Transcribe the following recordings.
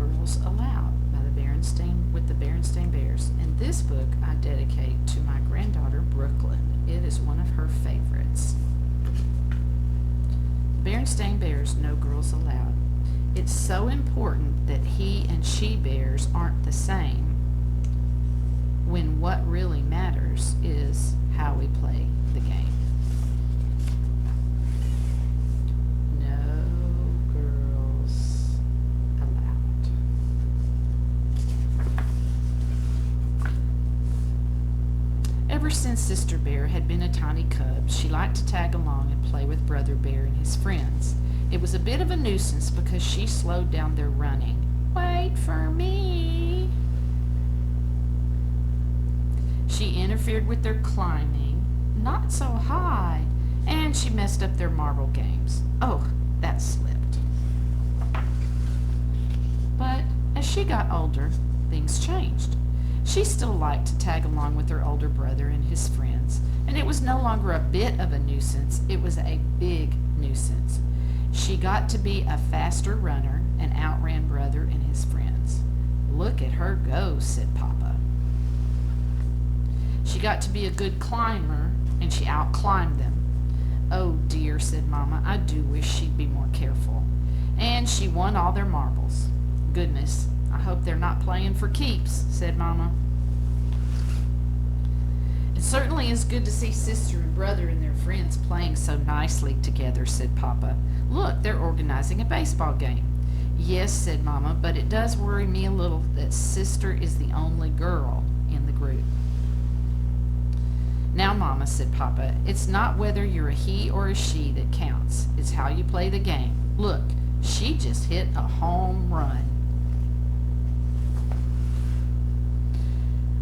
Girls Allowed by the Berenstain Bears. And this book I dedicate to my granddaughter Brooklyn. It is one of her favorites. Berenstain Bears, No Girls Allowed. It's so important that he and she bears aren't the same, when what really matters is how we play the game. No girls allowed. Ever since Sister Bear had been a tiny cub, she liked to tag along and play with Brother Bear and his friends. It was a bit of a nuisance because she slowed down their running. Wait for me. She interfered with their climbing, not so high, and she messed up their marble games. Oh, that slipped. But as she got older, things changed. She still liked to tag along with her older brother and his friends, and it was no longer a bit of a nuisance, it was a big nuisance. She got to be a faster runner and outran Brother and his friends. Look at her go, said Papa. She got to be a good climber, and she outclimbed them. Oh dear, said Mama, I do wish she'd be more careful. And she won all their marbles. Goodness, I hope they're not playing for keeps, said Mama. It certainly is good to see Sister and Brother and their friends playing so nicely together, said Papa. Look, they're organizing a baseball game. Yes, said Mama, but it does worry me a little that Sister is the only girl in the group. Now, Mama, said Papa, it's not whether you're a he or a she that counts. It's how you play the game. Look, she just hit a home run.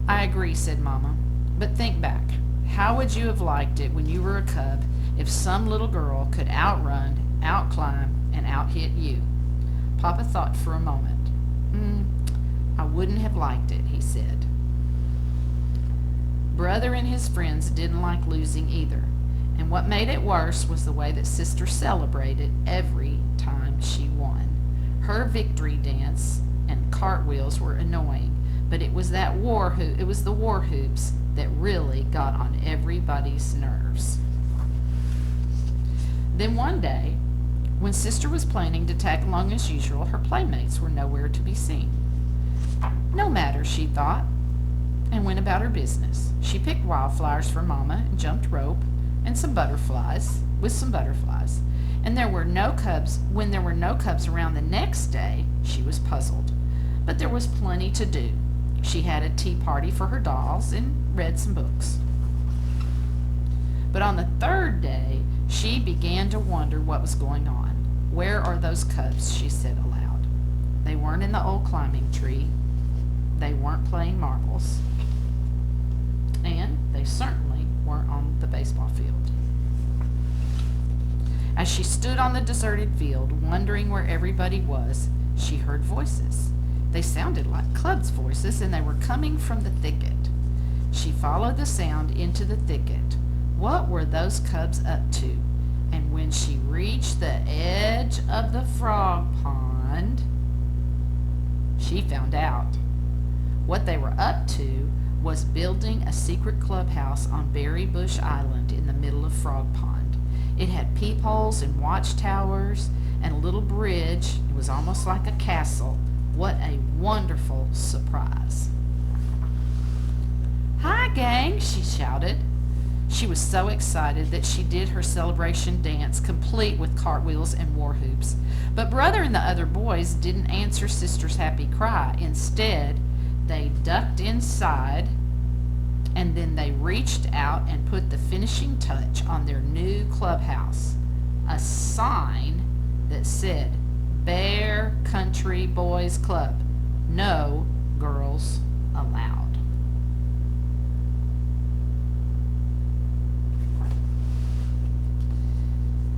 I agree, said Mama. But think back. How would you have liked it when you were a cub if some little girl could outrun, outclimb, and outhit you? Papa thought for a moment. I wouldn't have liked it, he said. Brother and his friends didn't like losing either, and what made it worse was the way that Sister celebrated every time she won. Her victory dance and cartwheels were annoying, but it was the war hoops that really got on everybody's nerves. Then one day, when Sister was planning to tag along as usual, her playmates were nowhere to be seen. No matter, she thought, and went about her business. She picked wildflowers for Mama and jumped rope and some butterflies. And when there were no cubs around the next day, she was puzzled. But there was plenty to do. She had a tea party for her dolls and read some books. But on the third day, she began to wonder what was going on. Where are those cubs, she said aloud. They weren't in the old climbing tree. They weren't playing marbles. And they certainly weren't on the baseball field. As she stood on the deserted field, wondering where everybody was, she heard voices. They sounded like cubs' voices, and they were coming from the thicket. She followed the sound into the thicket. What were those cubs up to? And when she reached the edge of the frog pond, she found out. What they were up to was building a secret clubhouse on Berry Bush Island in the middle of Frog Pond. It had peepholes and watchtowers and a little bridge. It was almost like a castle. What a wonderful surprise. Hi, gang, she shouted. She was so excited that she did her celebration dance, complete with cartwheels and war hoops. But Brother and the other boys didn't answer Sister's happy cry. Instead, they ducked inside, and then they reached out and put the finishing touch on their new clubhouse, a sign that said, Bear Country Boys Club, no girls allowed.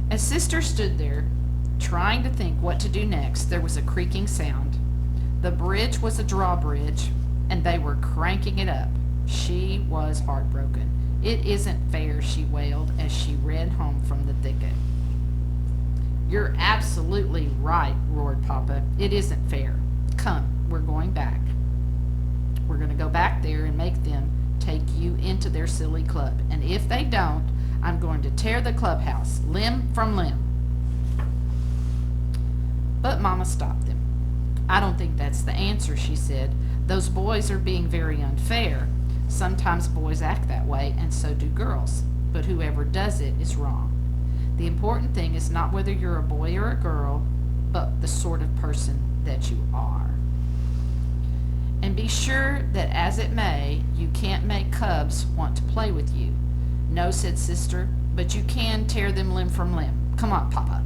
As Sister stood there, trying to think what to do next, there was a creaking sound. The bridge was a drawbridge, and they were cranking it up. She was heartbroken. It isn't fair, she wailed as she ran home from the thicket. You're absolutely right, roared Papa. It isn't fair. Come, we're going back. We're going to go back there and make them take you into their silly club. And if they don't, I'm going to tear the clubhouse, limb from limb. But Mama stopped them. I don't think that's the answer, she said. Those boys are being very unfair. Sometimes boys act that way, and so do girls. But whoever does it is wrong. The important thing is not whether you're a boy or a girl, but the sort of person that you are. And be sure that as it may, you can't make cubs want to play with you. No, said Sister, but you can tear them limb from limb. Come on, Papa.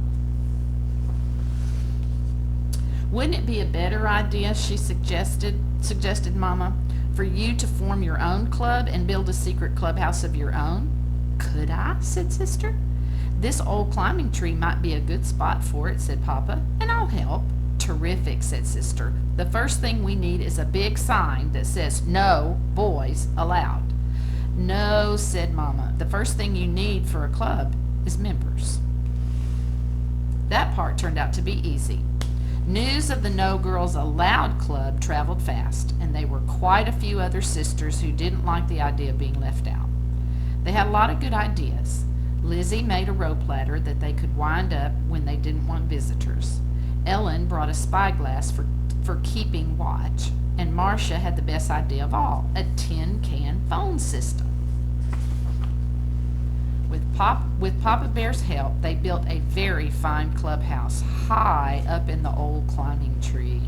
Wouldn't it be a better idea, she suggested Mama, for you to form your own club and build a secret clubhouse of your own? Could I? Said Sister. This old climbing tree might be a good spot for it, said Papa, and I'll help. Terrific, said Sister. The first thing we need is a big sign that says, "No boys allowed." No, said Mama. The first thing you need for a club is members. That part turned out to be easy. News of the No Girls Allowed Club traveled fast, and there were quite a few other sisters who didn't like the idea of being left out. They had a lot of good ideas. Lizzie made a rope ladder that they could wind up when they didn't want visitors. Ellen brought a spyglass for keeping watch, and Marcia had the best idea of all, a tin-can phone system. With Papa Bear's help, they built a very fine clubhouse high up in the old climbing tree.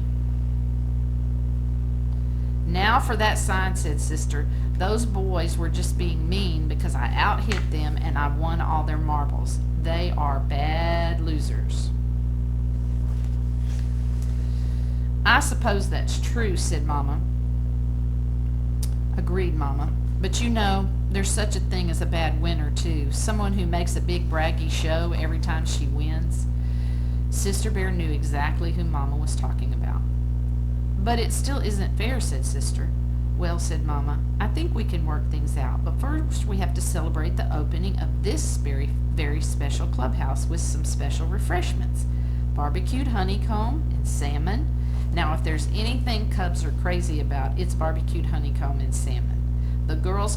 Now for that sign, said Sister. Those boys were just being mean because I out-hit them and I won all their marbles. They are bad losers. I suppose that's true, said Mama. Agreed, Mama. But you know, there's such a thing as a bad winner, too. Someone who makes a big braggy show every time she wins. Sister Bear knew exactly who Mama was talking about. But it still isn't fair, said Sister. Well, said Mama, I think we can work things out. But first we have to celebrate the opening of this very, very special clubhouse with some special refreshments. Barbecued honeycomb and salmon. Now, if there's anything cubs are crazy about, it's barbecued honeycomb and salmon. The girl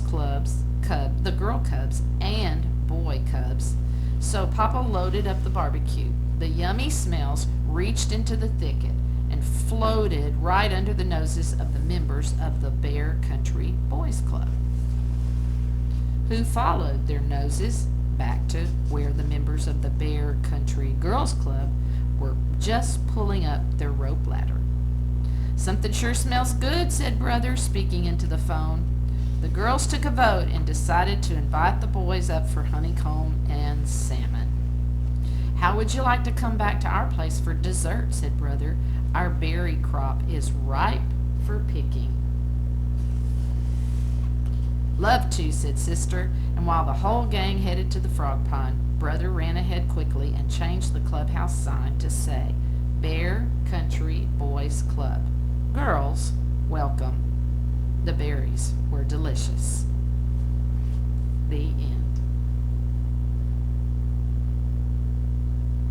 cubs and boy cubs. So Papa loaded up the barbecue. The yummy smells reached into the thicket and floated right under the noses of the members of the Bear Country Boys Club, who followed their noses back to where the members of the Bear Country Girls Club were just pulling up their rope ladder. Something sure smells good, said Brother, speaking into the phone. The girls took a vote and decided to invite the boys up for honeycomb and salmon. How would you like to come back to our place for dessert, said Brother. Our berry crop is ripe for picking. Love to, said Sister, and while the whole gang headed to the frog pond, Brother ran ahead quickly and changed the clubhouse sign to say, Bear Country Boys Club. Girls, welcome. The berries were delicious. The end.